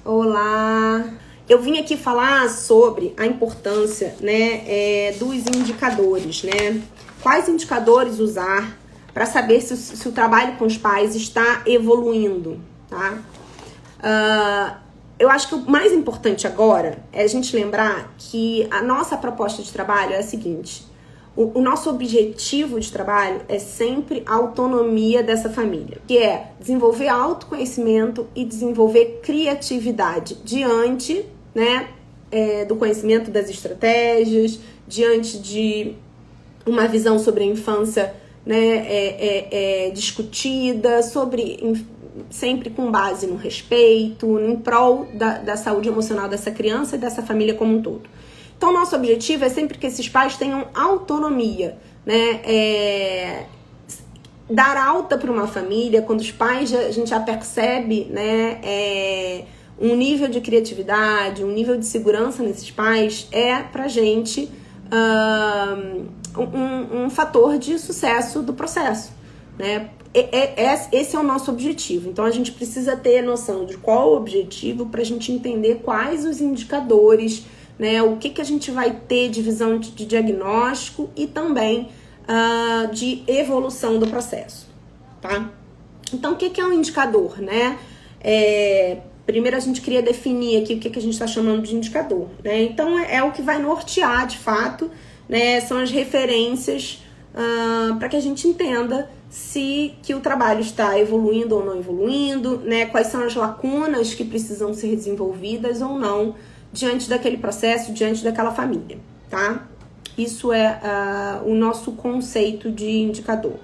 Olá! Eu vim aqui falar sobre a importância, né, dos indicadores, né? Quais indicadores usar para saber se o trabalho com os pais está evoluindo, tá? Eu acho que o mais importante agora é a gente lembrar que a nossa proposta de trabalho é a seguinte: o nosso objetivo de trabalho é sempre a autonomia dessa família, que é desenvolver autoconhecimento e desenvolver criatividade diante, né, do conhecimento das estratégias, diante de uma visão sobre a infância, né, discutida, sempre com base no respeito, em prol da saúde emocional dessa criança e dessa família como um todo. Então, nosso objetivo é sempre que esses pais tenham autonomia, né? Dar alta para uma família, quando os pais, a gente já percebe, né, um nível de criatividade, um nível de segurança nesses pais, é pra gente um fator de sucesso do processo, né? Esse é o nosso objetivo. Então, a gente precisa ter noção de qual o objetivo para a gente entender quais os indicadores, né, o que a gente vai ter de visão de diagnóstico e também de evolução do processo, tá? Então, o que é um indicador, né? Primeiro, a gente queria definir aqui o que a gente está chamando de indicador, né? Então, é o que vai nortear, de fato, né? São as referências para que a gente entenda que o trabalho está evoluindo ou não evoluindo, né? Quais são as lacunas que precisam ser desenvolvidas ou não diante daquele processo, diante daquela família, tá? Isso é o nosso conceito de indicador.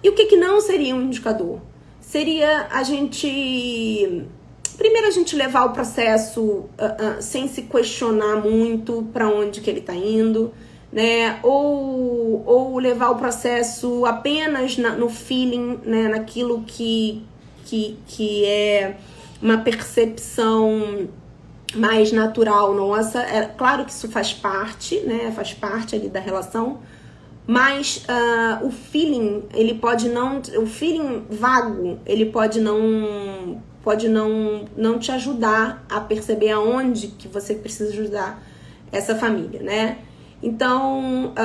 E o que não seria um indicador? Seria primeiro a gente levar o processo sem se questionar muito para onde que ele está indo, né? Ou levar o processo apenas no feeling, né? Naquilo que é uma percepção mais natural nossa. Claro que isso faz parte, né? Faz parte ali da relação, mas o feeling, o feeling vago, ele pode não te ajudar a perceber aonde que você precisa ajudar essa família, né? Então,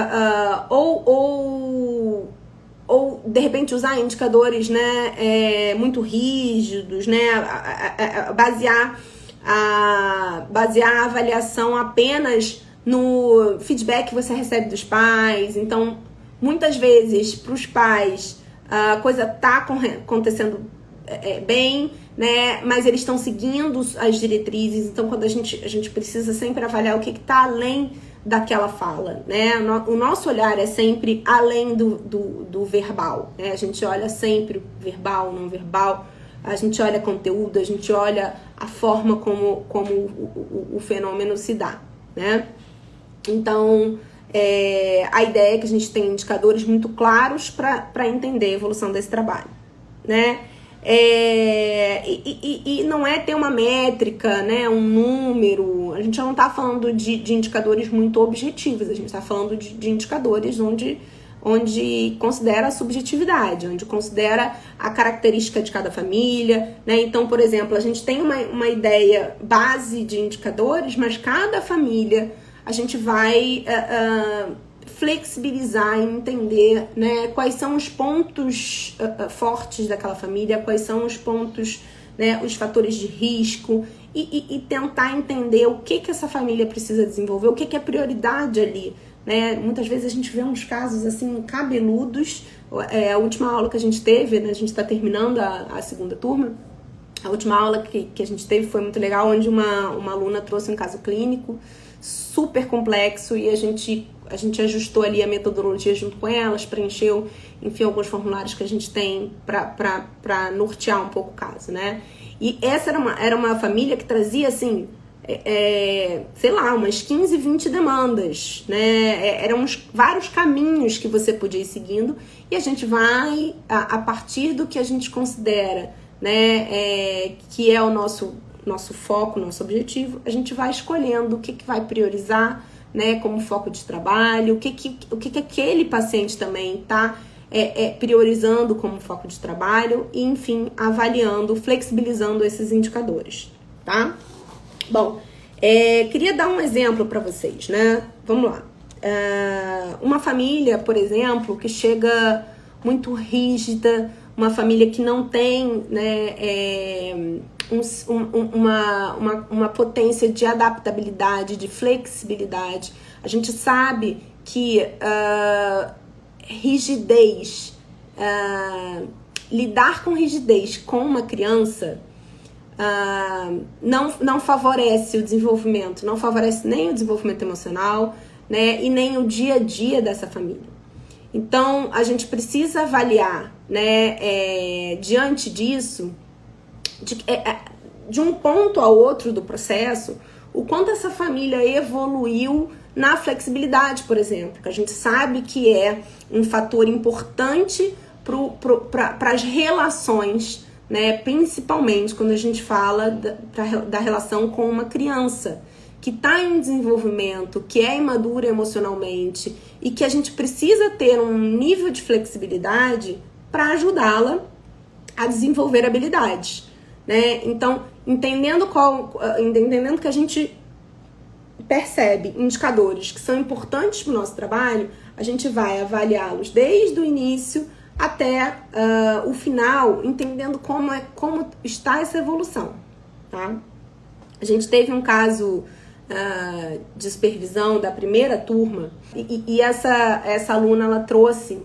ou de repente usar indicadores, né, muito rígidos, né, basear a avaliação apenas no feedback que você recebe dos pais. Então, muitas vezes, para os pais, a coisa tá acontecendo bem, né? Mas eles estão seguindo as diretrizes. Então, quando a gente precisa sempre avaliar o que está além daquela fala, né? O nosso olhar é sempre além do verbal, né? A gente olha sempre verbal, não verbal. A gente olha conteúdo, a gente olha a forma como o fenômeno se dá, né? Então, a ideia é que a gente tenha indicadores muito claros para entender a evolução desse trabalho, né? E não é ter uma métrica, né, um número. A gente não está falando de indicadores muito objetivos, a gente está falando de indicadores onde considera a subjetividade, onde considera a característica de cada família, né? Então, por exemplo, a gente tem uma ideia base de indicadores, mas cada família a gente vai flexibilizar e entender, né, quais são os pontos fortes daquela família, quais são os pontos, né, os fatores de risco e tentar entender o que essa família precisa desenvolver, o que é prioridade ali, né? Muitas vezes a gente vê uns casos assim cabeludos. A última aula que a gente teve, né, a gente está terminando a segunda turma. A última aula que a gente teve foi muito legal, onde uma aluna trouxe um caso clínico super complexo e a gente ajustou ali a metodologia junto com elas, preencheu, enfim, alguns formulários que a gente tem para nortear um pouco o caso, né? E essa era uma família que trazia, assim, sei lá, umas 15, 20 demandas, né? Eram vários caminhos que você podia ir seguindo e a gente vai, a partir do que a gente considera, né, que é o nosso foco, nosso objetivo, a gente vai escolhendo o que vai priorizar, né, como foco de trabalho, o que aquele paciente também está priorizando como foco de trabalho e, enfim, avaliando, flexibilizando esses indicadores, tá? Bom, queria dar um exemplo para vocês, né? Vamos lá. Uma família, por exemplo, que chega muito rígida, uma família que não tem, né, uma potência de adaptabilidade, de flexibilidade. A gente sabe que rigidez, lidar com rigidez com uma criança não favorece o desenvolvimento, não favorece nem o desenvolvimento emocional, né, e nem o dia a dia dessa família. Então, a gente precisa avaliar, né, diante disso, de um ponto ao outro do processo, o quanto essa família evoluiu na flexibilidade, por exemplo, que a gente sabe que é um fator importante para as relações, né, principalmente quando a gente fala da relação com uma criança que está em desenvolvimento, que é imadura emocionalmente e que a gente precisa ter um nível de flexibilidade para ajudá-la a desenvolver habilidades, né? Então, entendendo que a gente percebe indicadores que são importantes para o nosso trabalho, a gente vai avaliá-los desde o início até o final, entendendo como está essa evolução, tá? A gente teve um caso de supervisão da primeira turma e essa aluna, ela trouxe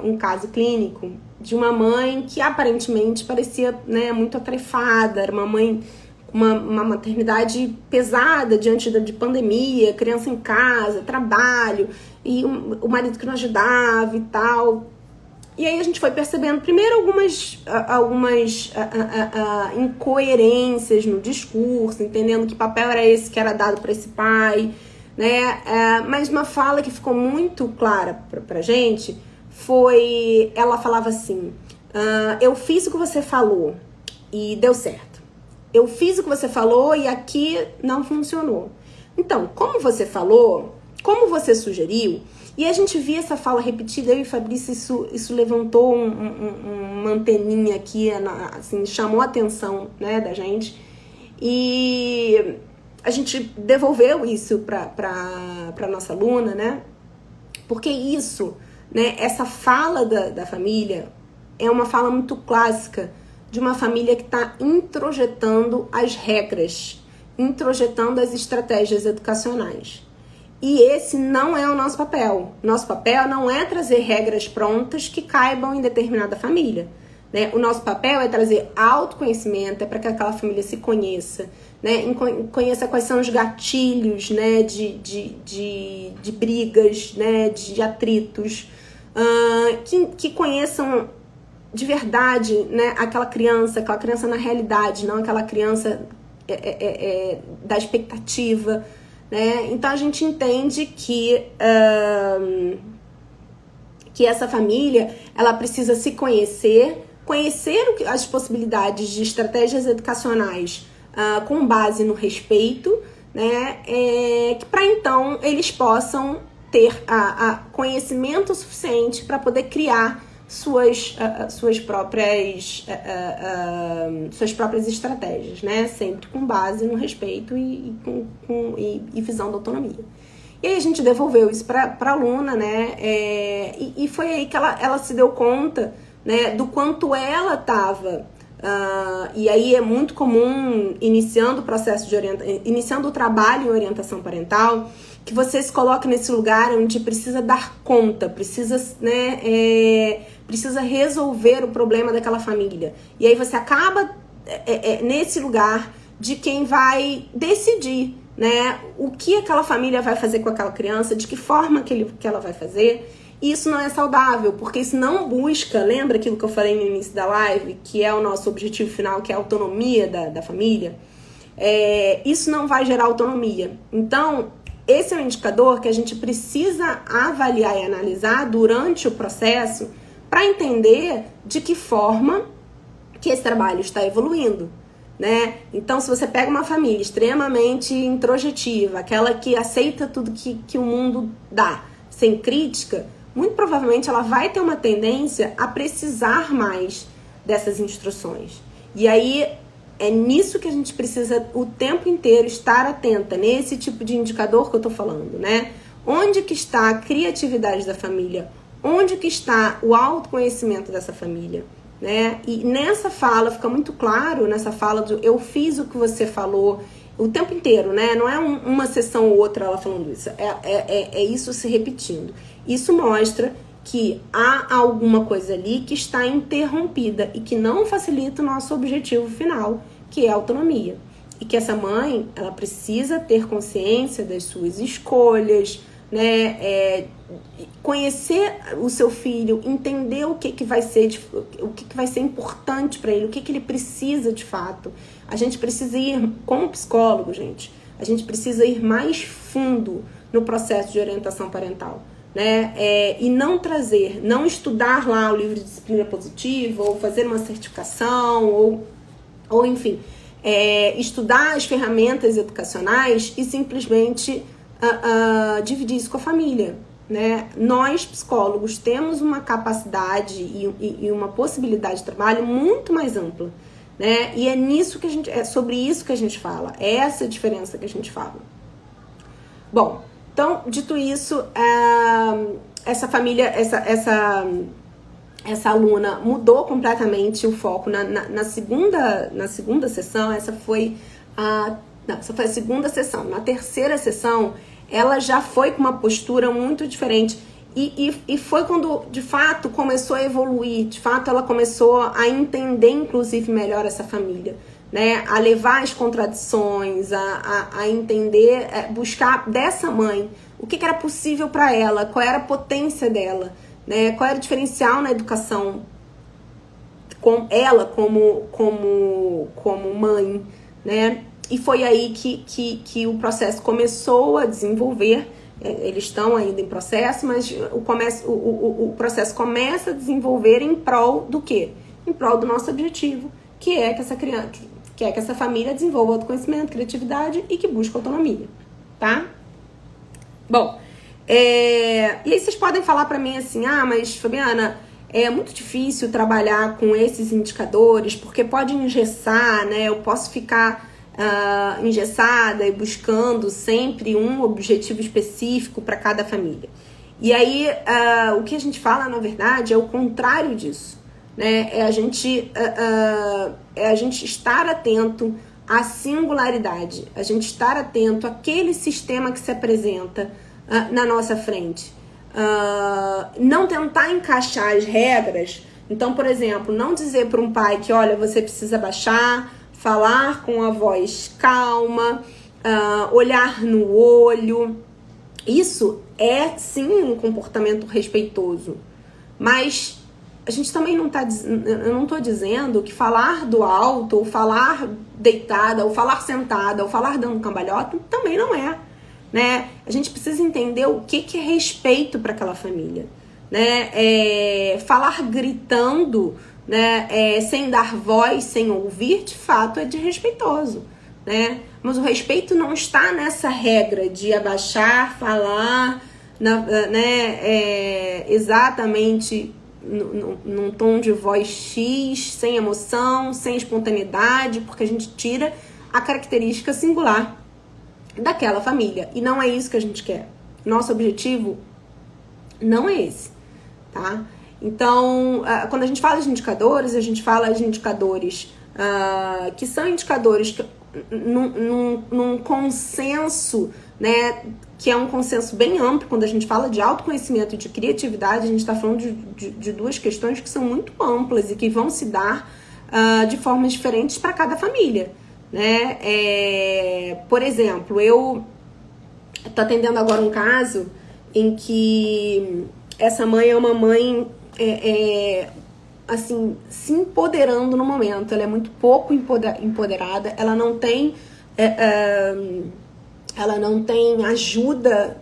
um caso clínico de uma mãe que aparentemente parecia, né, muito atarefada, era uma mãe com uma maternidade pesada diante de pandemia, criança em casa, trabalho, e o marido que não ajudava e tal. E aí a gente foi percebendo primeiro algumas incoerências no discurso, entendendo que papel era esse que era dado para esse pai, né? Mas uma fala que ficou muito clara pra gente foi, ela falava assim, eu fiz o que você falou e deu certo. Eu fiz o que você falou e aqui não funcionou. Então, como você falou, como você sugeriu, e a gente via essa fala repetida, eu e Fabrício, isso levantou uma anteninha aqui, assim, chamou a atenção, né, da gente. E a gente devolveu isso para nossa aluna, né? Porque isso, né, essa fala da família é uma fala muito clássica de uma família que está introjetando as regras, introjetando as estratégias educacionais. E esse não é o nosso papel. Nosso papel não é trazer regras prontas que caibam em determinada família, né? O nosso papel é trazer autoconhecimento, é para que aquela família se conheça, né? Conheça quais são os gatilhos, né, de brigas, né, de atritos, que conheçam de verdade, né, aquela criança na realidade, não aquela criança da expectativa, né? Então a gente entende que essa família, ela precisa se conhecer as possibilidades de estratégias educacionais com base no respeito, né? Que para então eles possam ter conhecimento suficiente para poder criar suas próprias estratégias, né? Sempre com base no respeito e visão da autonomia. E aí a gente devolveu isso para a aluna, né? E foi aí que ela se deu conta, né, do quanto ela estava. E aí é muito comum, iniciando o trabalho em orientação parental, que você se coloque nesse lugar onde precisa dar conta, precisa, né, precisa resolver o problema daquela família. E aí você acaba nesse lugar de quem vai decidir, né, o que aquela família vai fazer com aquela criança, de que forma que ela vai fazer. E isso não é saudável, porque isso não busca, lembra aquilo que eu falei no início da live, que é o nosso objetivo final, que é a autonomia da família? Isso não vai gerar autonomia. Então, esse é um indicador que a gente precisa avaliar e analisar durante o processo para entender de que forma que esse trabalho está evoluindo, né? Então, se você pega uma família extremamente introjetiva, aquela que aceita tudo que o mundo dá, sem crítica, muito provavelmente ela vai ter uma tendência a precisar mais dessas instruções. E aí, É nisso que a gente precisa o tempo inteiro estar atenta, nesse tipo de indicador que eu tô falando, né? Onde que está a criatividade da família? Onde que está o autoconhecimento dessa família? Né? E nessa fala, fica muito claro, nessa fala do eu fiz o que você falou, o tempo inteiro, né? Não é uma sessão ou outra ela falando isso, é isso se repetindo. Isso mostra que há alguma coisa ali que está interrompida e que não facilita o nosso objetivo final, que é a autonomia. E que essa mãe, ela precisa ter consciência das suas escolhas, né? Conhecer o seu filho, entender o que vai ser importante para ele, o que ele precisa de fato. A gente precisa ir, como psicólogo, gente, a gente precisa ir mais fundo no processo de orientação parental, né? E não estudar lá o livro de disciplina positiva, ou fazer uma certificação, ou enfim, estudar as ferramentas educacionais e simplesmente dividir isso com a família, né? Nós, psicólogos, temos uma capacidade e uma possibilidade de trabalho muito mais ampla, né? E é sobre isso que a gente fala, é essa diferença que a gente fala. Bom, então, dito isso, essa família, essa aluna mudou completamente o foco na segunda sessão. Essa foi a segunda sessão. Na terceira sessão, ela já foi com uma postura muito diferente. E foi quando, de fato, começou a evoluir. De fato, ela começou a entender, inclusive, melhor essa família, né? A levar as contradições, a entender, buscar dessa mãe o que era possível para ela, qual era a potência dela, né? Qual era o diferencial na educação com ela como mãe, né? E foi aí que o processo começou a desenvolver. Eles estão ainda em processo, mas o processo começa a desenvolver em prol do quê? Em prol do nosso objetivo, que é que essa família desenvolva autoconhecimento, criatividade e que busque autonomia, tá? Bom, e aí vocês podem falar pra mim assim, mas Fabiana, é muito difícil trabalhar com esses indicadores, porque pode engessar, né? Eu posso ficar engessada e buscando sempre um objetivo específico para cada família. E aí, o que a gente fala, na verdade, é o contrário disso, né? É a gente estar atento à singularidade, a gente estar atento àquele sistema que se apresenta na nossa frente. Não tentar encaixar as regras. Então, por exemplo, não dizer para um pai que, olha, você precisa baixar, falar com a voz calma, olhar no olho. Isso é, sim, um comportamento respeitoso. Mas a gente também não tá... Eu não estou dizendo que falar do alto, ou falar deitada, ou falar sentada, ou falar dando cambalhota, também não é, né? A gente precisa entender o que é respeito para aquela família, né? Falar gritando, né, sem dar voz, sem ouvir, de fato é desrespeitoso, né? Mas o respeito não está nessa regra de abaixar, falar, né, exatamente num tom de voz X, sem emoção, sem espontaneidade, porque a gente tira a característica singular daquela família. E não é isso que a gente quer. Nosso objetivo não é esse, tá? Então, quando a gente fala de indicadores, a gente fala de indicadores que são indicadores que, num consenso, né, que é um consenso bem amplo. Quando a gente fala de autoconhecimento e de criatividade, a gente está falando de duas questões que são muito amplas e que vão se dar de formas diferentes para cada família, né? Por exemplo, eu estou atendendo agora um caso em que essa mãe é uma mãe assim, se empoderando no momento. Ela é muito pouco empoderada, ela não tem ajuda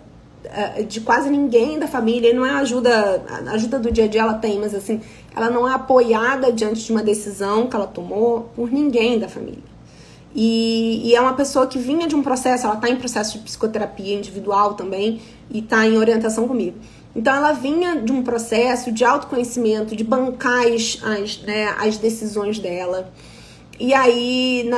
de quase ninguém da família. Não é ajuda do dia a dia ela tem, mas assim, ela não é apoiada diante de uma decisão que ela tomou por ninguém da família. E é uma pessoa que vinha de um processo, ela está em processo de psicoterapia individual também e está em orientação comigo. Então ela vinha de um processo de autoconhecimento, de bancar as decisões dela. E aí,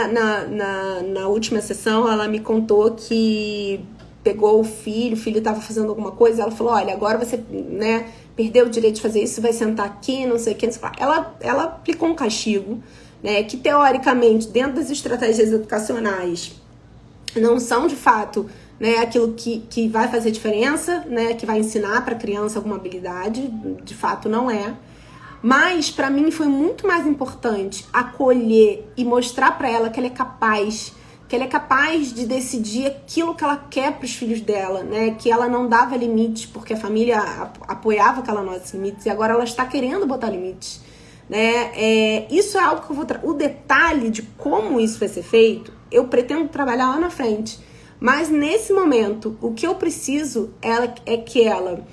na última sessão, ela me contou que pegou o filho estava fazendo alguma coisa, ela falou, olha, agora você, né, perdeu o direito de fazer isso, vai sentar aqui, não sei o que, não sei o que. Ela aplicou um castigo, né, que teoricamente, dentro das estratégias educacionais, não são de fato, né, aquilo que vai fazer diferença, né, que vai ensinar para a criança alguma habilidade, de fato não é. Mas para mim foi muito mais importante acolher e mostrar para ela que ela é capaz de decidir aquilo que ela quer para os filhos dela, né? Que ela não dava limites porque a família apoiava aquela nossos limites e agora ela está querendo botar limites, né? Isso é algo que eu vou o detalhe de como isso vai ser feito, eu pretendo trabalhar lá na frente. Mas nesse momento, o que eu preciso é que ela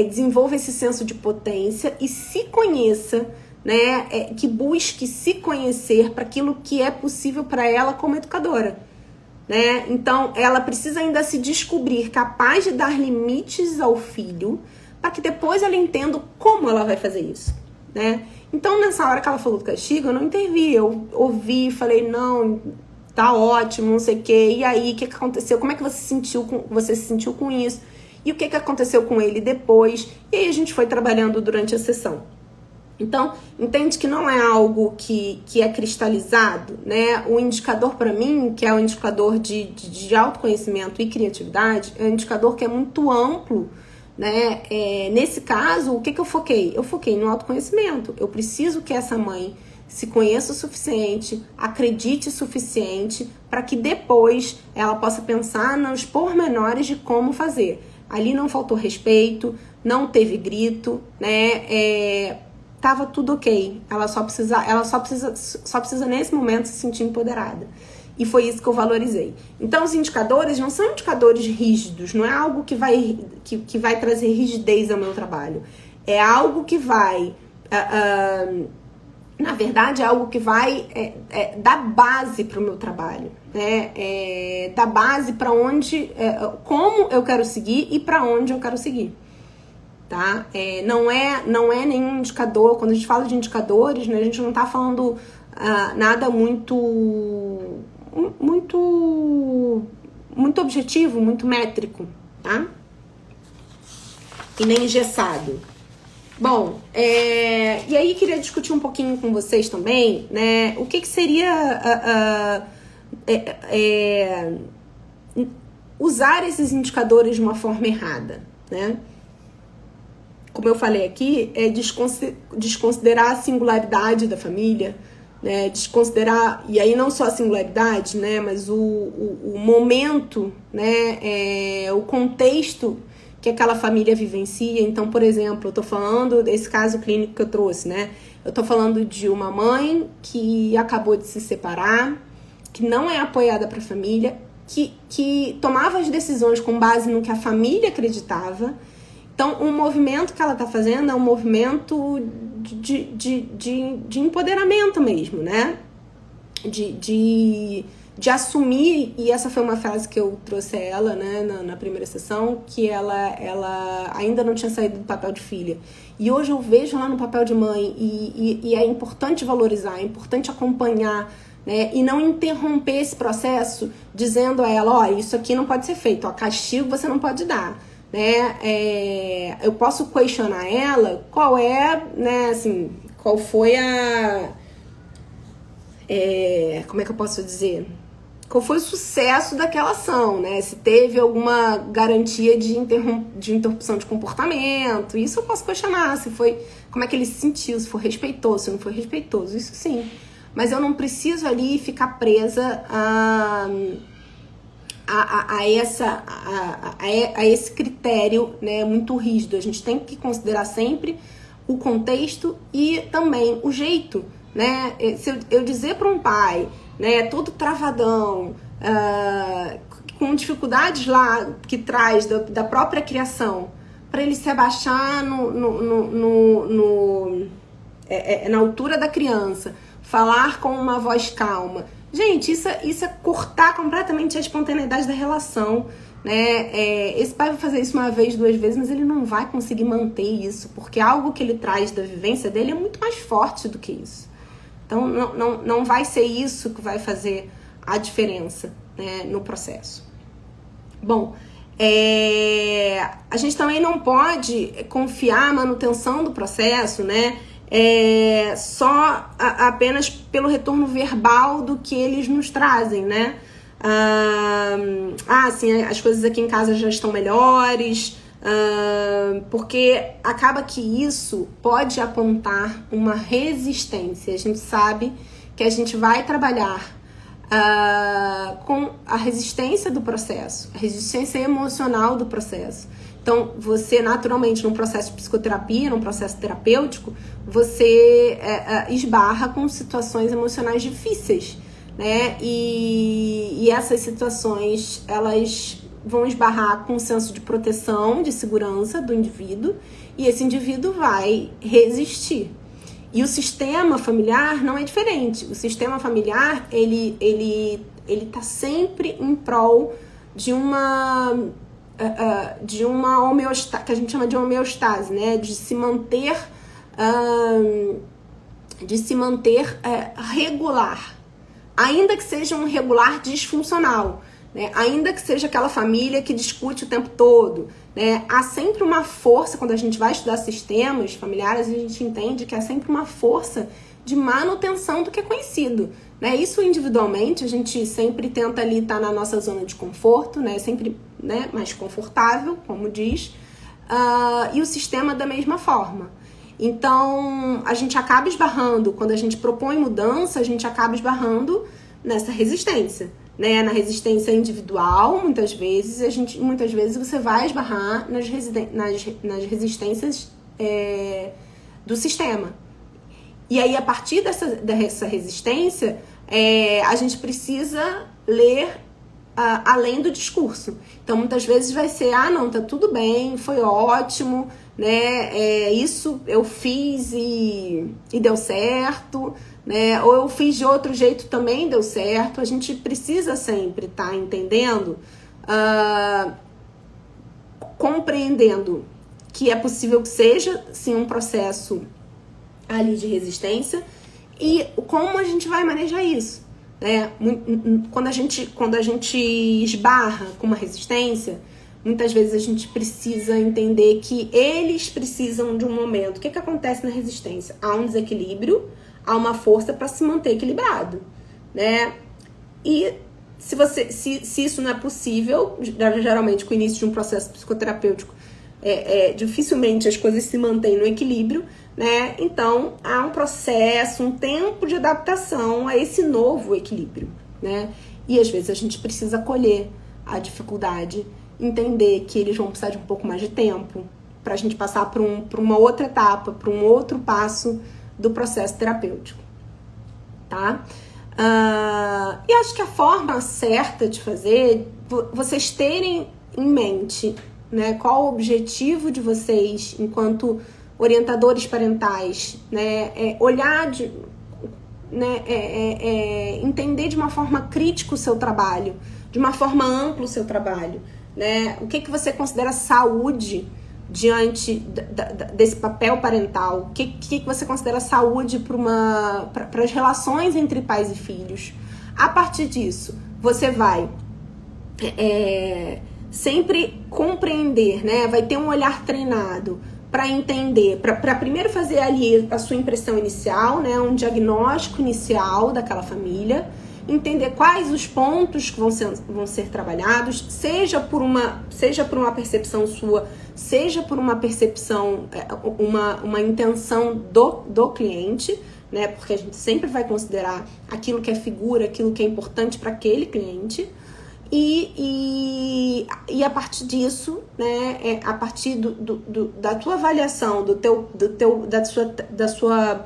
desenvolva esse senso de potência e se conheça, né, que busque se conhecer para aquilo que é possível para ela como educadora, né? Então, ela precisa ainda se descobrir capaz de dar limites ao filho para que depois ela entenda como ela vai fazer isso, né? Então, nessa hora que ela falou do castigo, eu não intervi, eu ouvi, falei, não, tá ótimo, não sei o quê, e aí, o que aconteceu? Como é que você se sentiu com isso? E o que aconteceu com ele depois? E aí a gente foi trabalhando durante a sessão. Então, entende que não é algo que é cristalizado, né? O indicador para mim, que é o indicador de autoconhecimento e criatividade, é um indicador que é muito amplo, né? Nesse caso, o que eu foquei? Eu foquei no autoconhecimento. Eu preciso que essa mãe se conheça o suficiente, acredite o suficiente, para que depois ela possa pensar nos pormenores de como fazer. Ali não faltou respeito, não teve grito, né? Tava tudo ok. Ela só precisa nesse momento se sentir empoderada. E foi isso que eu valorizei. Então, os indicadores não são indicadores rígidos, não é algo que vai trazer rigidez ao meu trabalho. É algo que vai, na verdade, é algo que vai dar base para o meu trabalho, né? Dar base para onde, como eu quero seguir e para onde eu quero seguir. Tá? Não é nenhum indicador. Quando a gente fala de indicadores, né, a gente não está falando nada muito objetivo, muito métrico, tá? E nem engessado. Bom, e aí queria discutir um pouquinho com vocês também, né? O que seria usar esses indicadores de uma forma errada, né? Como eu falei aqui, é desconsiderar a singularidade da família, né? Desconsiderar, e aí não só a singularidade, né? Mas o momento, né? O contexto que aquela família vivencia. Então, por exemplo, eu tô falando desse caso clínico que eu trouxe, né? Eu tô falando de uma mãe que acabou de se separar, que não é apoiada para a família, que tomava as decisões com base no que a família acreditava. Então, o movimento que ela está fazendo é um movimento de empoderamento mesmo, né? De assumir, e essa foi uma frase que eu trouxe a ela, né, na primeira sessão, que ela ainda não tinha saído do papel de filha. E hoje eu vejo ela no papel de mãe, e é importante valorizar, é importante acompanhar, né, e não interromper esse processo dizendo a ela, ó, isso aqui não pode ser feito, ó, castigo você não pode dar. Né? Eu posso questionar ela qual né, assim, qual foi como é que eu posso dizer? Qual foi o sucesso daquela ação, né? Se teve alguma garantia de interrupção de comportamento, isso eu posso questionar, se foi, como é que ele se sentiu, se foi respeitoso, se não foi respeitoso, isso sim. Mas eu não preciso ali ficar presa a esse critério, né, muito rígido. A gente tem que considerar sempre o contexto e também o jeito, né? Se eu dizer para um pai, né, todo travadão, com dificuldades lá que traz da própria criação, para ele se abaixar na altura da criança, falar com uma voz calma. Gente, isso é cortar completamente a espontaneidade da relação, né? Esse pai vai fazer isso uma vez, duas vezes, mas ele não vai conseguir manter isso, porque algo que ele traz da vivência dele é muito mais forte do que isso, Então, não vai ser isso que vai fazer a diferença, né, no processo. Bom, a gente também não pode confiar a manutenção do processo, né, apenas pelo retorno verbal do que eles nos trazem, né? Sim, as coisas aqui em casa já estão melhores, porque acaba que isso pode apontar uma resistência. A gente sabe que a gente vai trabalhar com a resistência do processo, a resistência emocional do processo. Então, você naturalmente, num processo de psicoterapia, num processo terapêutico, você esbarra com situações emocionais difíceis, né? E essas situações, elas vão esbarrar com um senso de proteção, de segurança do indivíduo, e esse indivíduo vai resistir. E o sistema familiar não é diferente. O sistema familiar, ele tá sempre em prol de uma homeostase, que a gente chama de homeostase, né? De se manter regular, ainda que seja um regular disfuncional, né? Ainda que seja aquela família que discute o tempo todo, né? Há sempre uma força, quando a gente vai estudar sistemas familiares, a gente entende que há sempre uma força de manutenção do que é conhecido, né? Isso individualmente, a gente sempre tenta ali estar na nossa zona de conforto, né? Sempre, né, mais confortável, como diz, e o sistema da mesma forma. Então, a gente acaba esbarrando, quando a gente propõe mudança, a gente acaba esbarrando nessa resistência, né? Na resistência individual, muitas vezes você vai esbarrar nas resistências do sistema. E aí, a partir dessa resistência, a gente precisa ler além do discurso. Então, muitas vezes vai ser, não, tá tudo bem, foi ótimo, né? Isso eu fiz e deu certo, né? Ou eu fiz de outro jeito também deu certo. A gente precisa sempre estar entendendo, compreendendo que é possível que seja, sim, um processo ali de resistência e como a gente vai manejar isso, né? Quando a gente esbarra com uma resistência, muitas vezes a gente precisa entender que eles precisam de um momento. O que acontece na resistência? Há um desequilíbrio, há uma força para se manter equilibrado, né? E se isso não é possível, geralmente com o início de um processo psicoterapêutico, dificilmente as coisas se mantêm no equilíbrio, né? Então, há um processo, um tempo de adaptação a esse novo equilíbrio, né? E às vezes a gente precisa acolher a dificuldade, entender que eles vão precisar de um pouco mais de tempo para a gente passar para uma outra etapa, para um outro passo do processo terapêutico, tá? E acho que a forma certa de fazer, vocês terem em mente, né, qual o objetivo de vocês enquanto orientadores parentais, né, entender de uma forma crítica o seu trabalho, de uma forma ampla o seu trabalho, né? O que você considera saúde diante desse papel parental? O que você considera saúde para as relações entre pais e filhos? A partir disso, você vai sempre compreender, né? Vai ter um olhar treinado para entender, para primeiro fazer ali a sua impressão inicial, né? Um diagnóstico inicial daquela família, entender quais os pontos que vão ser trabalhados, seja por uma percepção sua, seja por uma percepção, uma intenção do cliente, né? Porque a gente sempre vai considerar aquilo que é figura, aquilo que é importante para aquele cliente. E a partir disso, né, a partir da tua avaliação, da sua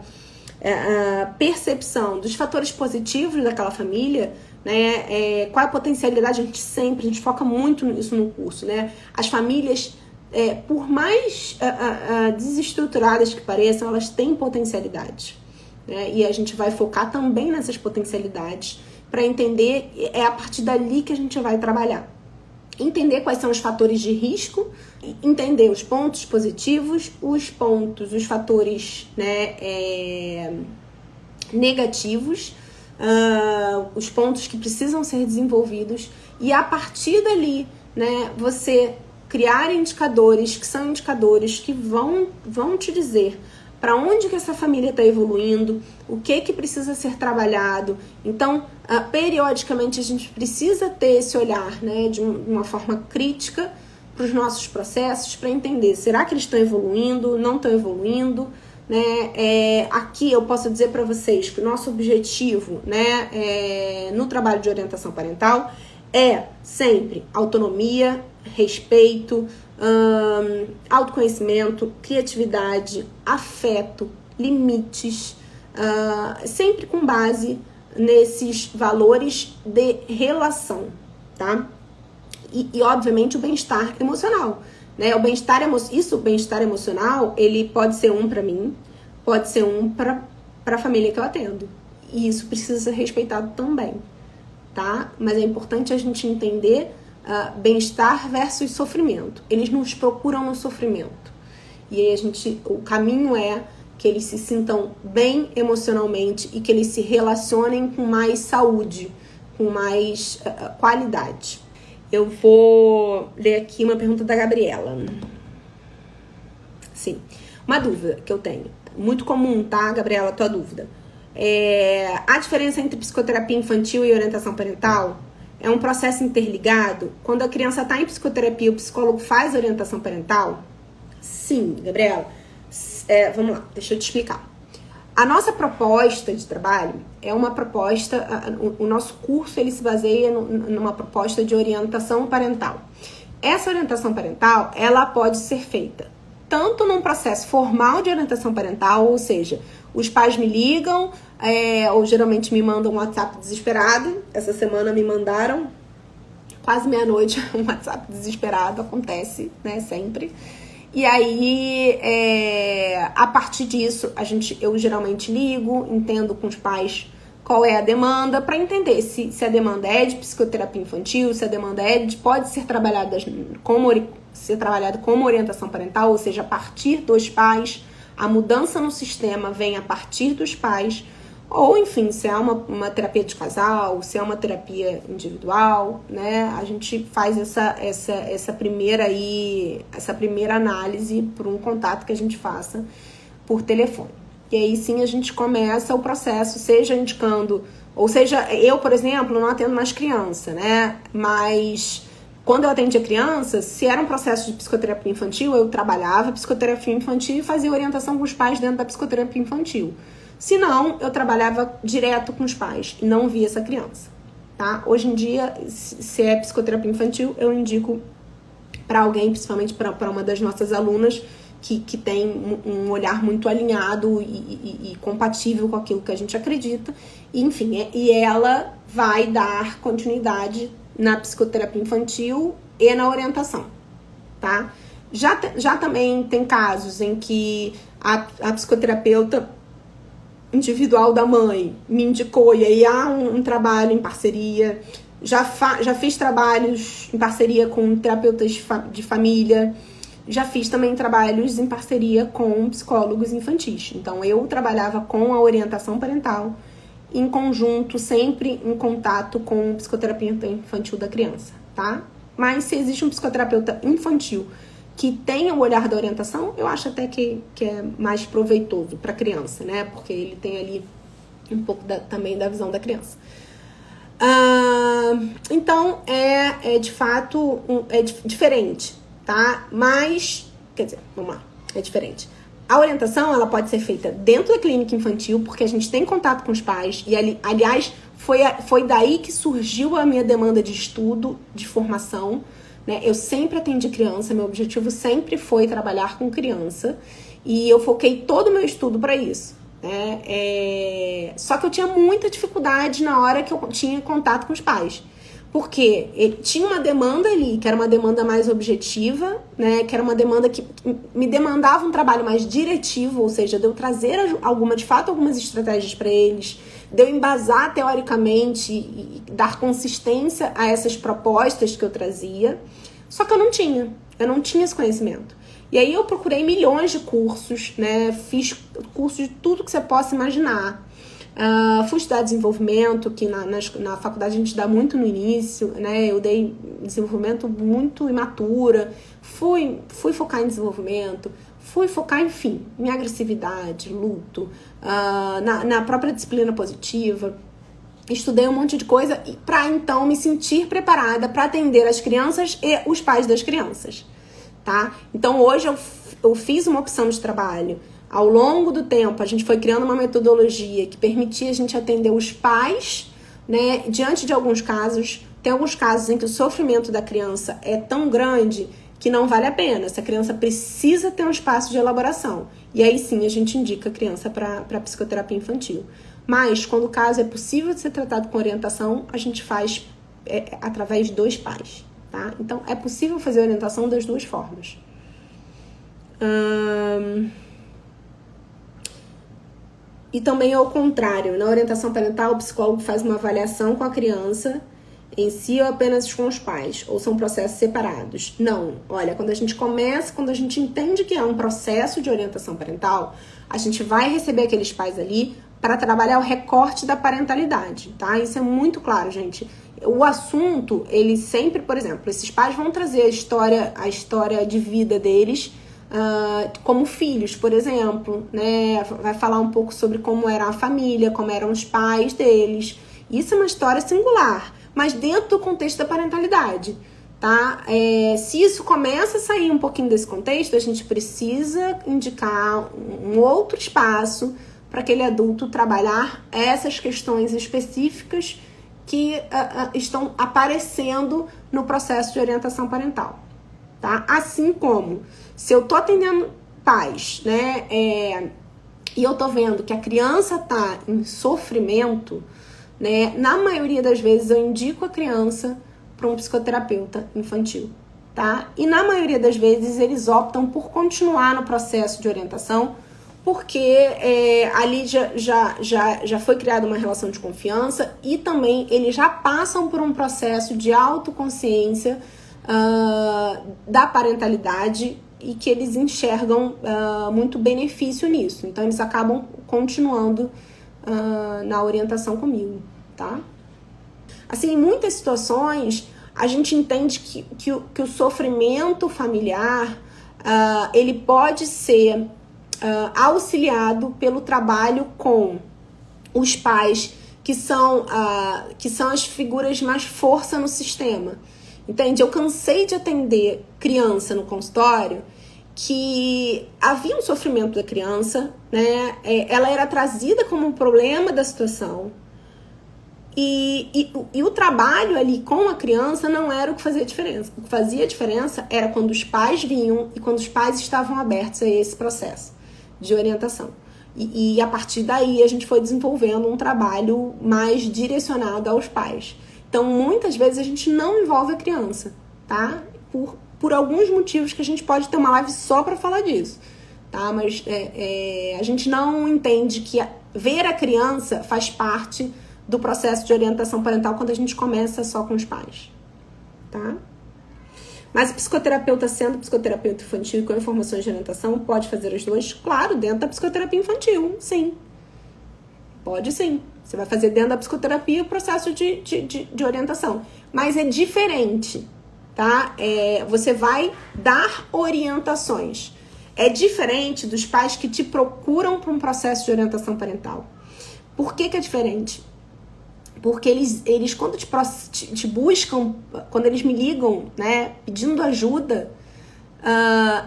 percepção dos fatores positivos daquela família, né, qual a potencialidade, a gente foca muito nisso no curso, né? As famílias, por mais desestruturadas que pareçam, elas têm potencialidade, né? E a gente vai focar também nessas potencialidades para entender, a partir dali que a gente vai trabalhar. Entender quais são os fatores de risco, entender os pontos positivos, os fatores, né, negativos, os pontos que precisam ser desenvolvidos, e a partir dali, né, você criar indicadores que são indicadores que vão te dizer para onde que essa família está evoluindo, o que precisa ser trabalhado. Então, periodicamente a gente precisa ter esse olhar, né, de uma forma crítica para os nossos processos, para entender, será que eles estão evoluindo, não estão evoluindo, né? Aqui eu posso dizer para vocês que o nosso objetivo, né, no trabalho de orientação parental é sempre autonomia, respeito, autoconhecimento, criatividade, afeto, limites, sempre com base nesses valores de relação, tá? E obviamente o bem-estar emocional, né? O bem-estar emocional, ele pode ser um para mim, pode ser um para a família que eu atendo, e isso precisa ser respeitado também, tá? Mas é importante a gente entender bem-estar versus sofrimento. Eles nos procuram no sofrimento. E aí o caminho é que eles se sintam bem emocionalmente e que eles se relacionem com mais saúde, com mais qualidade. Eu vou ler aqui uma pergunta da Gabriela. Sim, uma dúvida que eu tenho. Muito comum, tá, Gabriela, tua dúvida. A diferença entre psicoterapia infantil e orientação parental é um processo interligado? Quando a criança está em psicoterapia, o psicólogo faz orientação parental? Sim, Gabriela. Vamos lá, deixa eu te explicar. A nossa proposta de trabalho é uma proposta, o nosso curso ele se baseia numa proposta de orientação parental. Essa orientação parental, ela pode ser feita tanto num processo formal de orientação parental, ou seja, os pais me ligam, ou geralmente me mandam um WhatsApp desesperado. Essa semana me mandaram, quase meia-noite, um WhatsApp desesperado, acontece, né, sempre. E aí, a partir disso, eu geralmente ligo, entendo com os pais qual é a demanda, para entender se a demanda é de psicoterapia infantil, se a demanda pode ser trabalhada como orientação parental, ou seja, a partir dos pais. A mudança no sistema vem a partir dos pais, ou enfim, se é uma terapia de casal, se é uma terapia individual, né? A gente faz essa primeira análise por um contato que a gente faça por telefone. E aí sim a gente começa o processo, seja indicando, ou seja, eu, por exemplo, não atendo mais criança, né? Mas quando eu atendia criança, se era um processo de psicoterapia infantil, eu trabalhava psicoterapia infantil e fazia orientação com os pais dentro da psicoterapia infantil. Se não, eu trabalhava direto com os pais e não via essa criança, tá? Hoje em dia, se é psicoterapia infantil, eu indico para alguém, principalmente para uma das nossas alunas, que tem um olhar muito alinhado e compatível com aquilo que a gente acredita. E, enfim, e ela vai dar continuidade na psicoterapia infantil e na orientação, tá? Já também tem casos em que a psicoterapeuta individual da mãe me indicou, e aí há um trabalho em parceria. Já fiz trabalhos em parceria com terapeutas de família, já fiz também trabalhos em parceria com psicólogos infantis. Então eu trabalhava com a orientação parental em conjunto, sempre em contato com o psicoterapia infantil da criança, tá? Mas se existe um psicoterapeuta infantil que tenha o olhar da orientação, eu acho até que é mais proveitoso para a criança, né? Porque ele tem ali um pouco também da visão da criança. Então, de fato, diferente, tá? Mas, quer dizer, vamos lá, é diferente. A orientação, ela pode ser feita dentro da clínica infantil, porque a gente tem contato com os pais, e aliás, foi daí que surgiu a minha demanda de estudo, de formação, né? Eu sempre atendi criança, meu objetivo sempre foi trabalhar com criança, e eu foquei todo o meu estudo para isso, né? Só que eu tinha muita dificuldade na hora que eu tinha contato com os pais, porque ele tinha uma demanda ali, que era uma demanda mais objetiva, né? Que era uma demanda que me demandava um trabalho mais diretivo, ou seja, de eu trazer algumas estratégias para eles, de eu embasar teoricamente e dar consistência a essas propostas que eu trazia. Só que eu não tinha esse conhecimento. E aí eu procurei milhões de cursos, né? Fiz cursos de tudo que você possa imaginar. Fui estudar desenvolvimento, que na faculdade a gente dá muito no início, né? Eu dei desenvolvimento muito imatura, fui focar em desenvolvimento, fui focar, enfim, em agressividade, luto, na própria disciplina positiva. Estudei um monte de coisa para então me sentir preparada para atender as crianças e os pais das crianças, tá? Então hoje eu fiz uma opção de trabalho. Ao longo do tempo, a gente foi criando uma metodologia que permitia a gente atender os pais, né? Diante de alguns casos, tem alguns casos em que o sofrimento da criança é tão grande que não vale a pena. Essa criança precisa ter um espaço de elaboração. E aí sim a gente indica a criança para psicoterapia infantil. Mas quando o caso é possível de ser tratado com orientação, a gente faz através dos pais, tá? Então é possível fazer orientação das duas formas. E também ao contrário, na orientação parental, o psicólogo faz uma avaliação com a criança em si ou apenas com os pais, ou são processos separados? Não, olha, quando a gente entende que é um processo de orientação parental, a gente vai receber aqueles pais ali para trabalhar o recorte da parentalidade, tá? Isso é muito claro, gente. O assunto, ele sempre, por exemplo, esses pais vão trazer a história de vida deles, como filhos, por exemplo, né? Vai falar um pouco sobre como era a família, como eram os pais deles. Isso é uma história singular, mas dentro do contexto da parentalidade, tá? Se isso começa a sair um pouquinho desse contexto, a gente precisa indicar um outro espaço para aquele adulto trabalhar essas questões específicas que estão aparecendo no processo de orientação parental, tá? Assim como se eu tô atendendo pais, né, e eu tô vendo que a criança tá em sofrimento, né, na maioria das vezes eu indico a criança para um psicoterapeuta infantil, tá? E na maioria das vezes eles optam por continuar no processo de orientação, porque ali já foi criada uma relação de confiança e também eles já passam por um processo de autoconsciência da parentalidade e que eles enxergam muito benefício nisso. Então, eles acabam continuando na orientação comigo, tá? Assim, em muitas situações, a gente entende que o sofrimento familiar, ele pode ser auxiliado pelo trabalho com os pais, que são as figuras de mais força no sistema. Entende? Eu cansei de atender criança no consultório que havia um sofrimento da criança, né? Ela era trazida como um problema da situação e o trabalho ali com a criança não era o que fazia diferença. O que fazia diferença era quando os pais vinham e quando os pais estavam abertos a esse processo de orientação. E a partir daí a gente foi desenvolvendo um trabalho mais direcionado aos pais. Então, muitas vezes a gente não envolve a criança, tá? Por alguns motivos que a gente pode ter uma live só para falar disso, tá? Mas a gente não entende que ver a criança faz parte do processo de orientação parental quando a gente começa só com os pais, tá? Mas o psicoterapeuta, sendo psicoterapeuta infantil e com informações de orientação, pode fazer as duas? Claro, dentro da psicoterapia infantil, sim. Pode sim. Você vai fazer dentro da psicoterapia o processo de orientação. Mas é diferente, tá? Você vai dar orientações. É diferente dos pais que te procuram para um processo de orientação parental. Por que é diferente? Porque eles quando te buscam, quando eles me ligam, né, pedindo ajuda,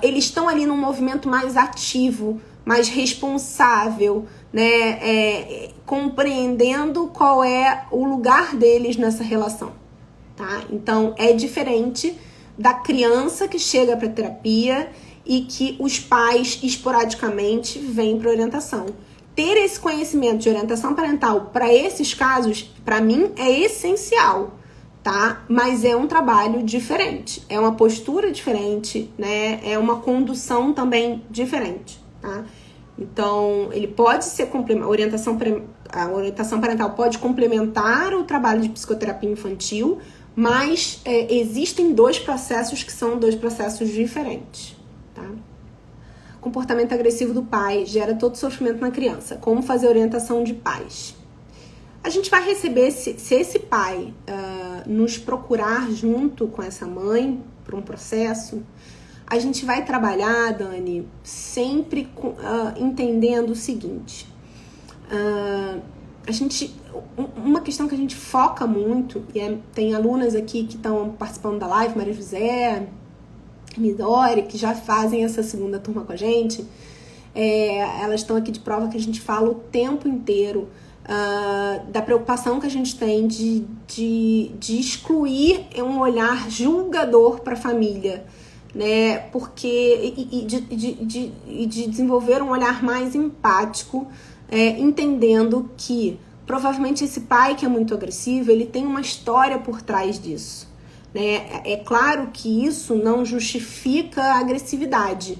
eles estão ali num movimento mais ativo, mais responsável, né, compreendendo qual é o lugar deles nessa relação, tá? Então, é diferente da criança que chega para terapia e que os pais esporadicamente vêm para orientação. Ter esse conhecimento de orientação parental para esses casos, para mim, é essencial, tá? Mas é um trabalho diferente, é uma postura diferente, né? É uma condução também diferente, tá? Então, ele pode ser a orientação parental pode complementar o trabalho de psicoterapia infantil, mas existem dois processos que são dois processos diferentes, tá? Comportamento agressivo do pai gera todo sofrimento na criança. Como fazer orientação de pais? A gente vai receber, se esse pai nos procurar junto com essa mãe para um processo, a gente vai trabalhar, Dani, sempre entendendo o seguinte. Uma questão que a gente foca muito, e tem alunas aqui que estão participando da live, Maria José, Midori, que já fazem essa segunda turma com a gente, elas estão aqui de prova que a gente fala o tempo inteiro da preocupação que a gente tem de excluir um olhar julgador para a família, né? Porque de desenvolver um olhar mais empático, entendendo que provavelmente esse pai que é muito agressivo, ele tem uma história por trás disso, né? É claro que isso não justifica a agressividade,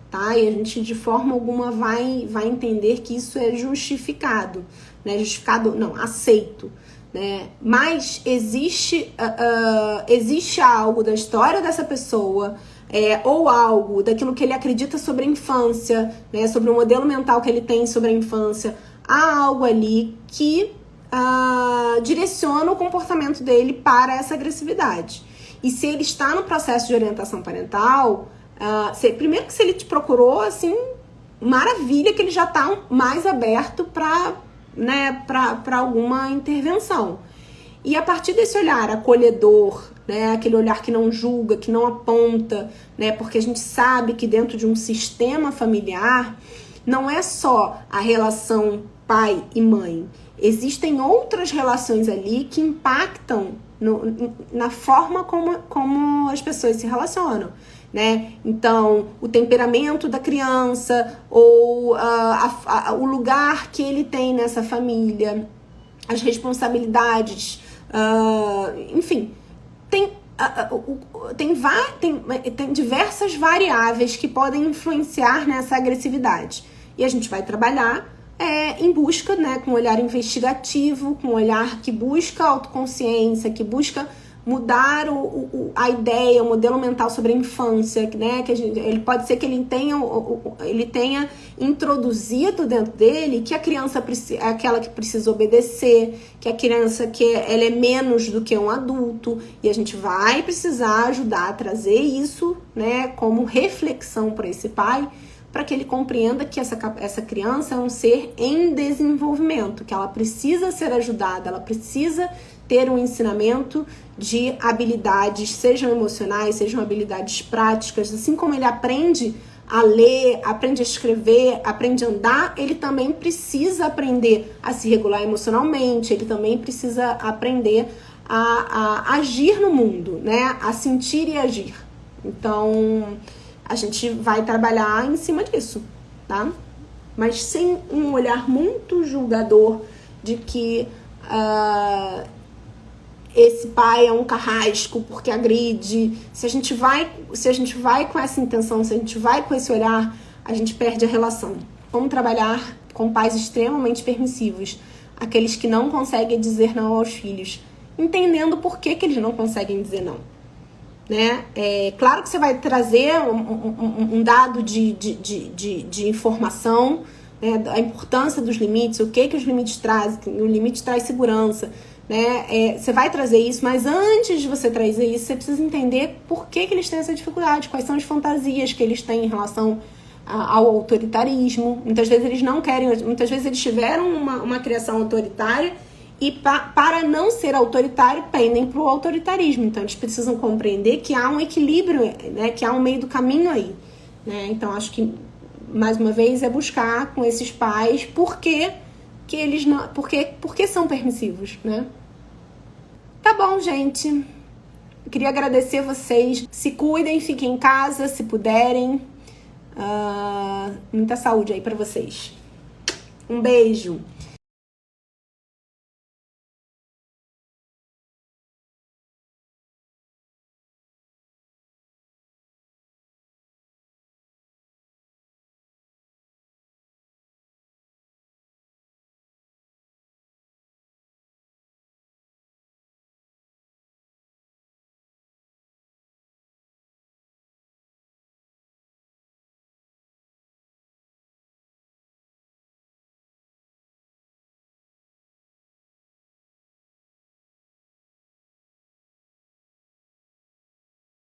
tá? E a gente de forma alguma vai entender que isso é justificado, né? Justificado, não, aceito, né? Mas existe algo da história dessa pessoa, ou algo daquilo que ele acredita sobre a infância, né? Sobre o modelo mental que ele tem sobre a infância. Há algo ali que direciona o comportamento dele para essa agressividade. E se ele está no processo de orientação parental, primeiro que se ele te procurou, assim, maravilha que ele já está mais aberto para alguma intervenção. E a partir desse olhar acolhedor, né, aquele olhar que não julga, que não aponta, né, porque a gente sabe que dentro de um sistema familiar não é só a relação pai e mãe. Existem outras relações ali que impactam na forma como as pessoas se relacionam, né? Então, o temperamento da criança ou o lugar que ele tem nessa família, as responsabilidades, enfim, tem diversas variáveis que podem influenciar nessa agressividade. E a gente vai trabalhar em busca, né, com um olhar investigativo, com um olhar que busca autoconsciência, que busca mudar a ideia, o modelo mental sobre a infância, né? Ele pode ser que ele tenha introduzido dentro dele que a criança é aquela que precisa obedecer, que a criança ela é menos do que um adulto, e a gente vai precisar ajudar a trazer isso, né, como reflexão para esse pai, para que ele compreenda que essa criança é um ser em desenvolvimento, que ela precisa ser ajudada, ela precisa ter um ensinamento de habilidades, sejam emocionais, sejam habilidades práticas. Assim como ele aprende a ler, aprende a escrever, aprende a andar, ele também precisa aprender a se regular emocionalmente, ele também precisa aprender a agir no mundo, né? A sentir e agir. Então, a gente vai trabalhar em cima disso, tá? Mas sem um olhar muito julgador de que esse pai é um carrasco porque agride. Se a gente vai com essa intenção, se a gente vai com esse olhar, a gente perde a relação. Vamos trabalhar com pais extremamente permissivos, aqueles que não conseguem dizer não aos filhos, entendendo por que eles não conseguem dizer não, né? Claro que você vai trazer um dado de informação, né, a importância dos limites, o que os limites trazem. O limite traz segurança, né? Você vai trazer isso, mas antes de você trazer isso, você precisa entender por que eles têm essa dificuldade, quais são as fantasias que eles têm em relação ao autoritarismo. Muitas vezes eles não querem, muitas vezes eles tiveram uma criação autoritária e para não ser autoritário, pendem para o autoritarismo. Então eles precisam compreender que há um equilíbrio, né? Que há um meio do caminho aí, né? Então acho que, mais uma vez, é buscar com esses pais por que eles não, porque são permissivos, né? Tá bom, gente. Eu queria agradecer vocês. Se cuidem, fiquem em casa, se puderem. Muita saúde aí pra vocês. Um beijo.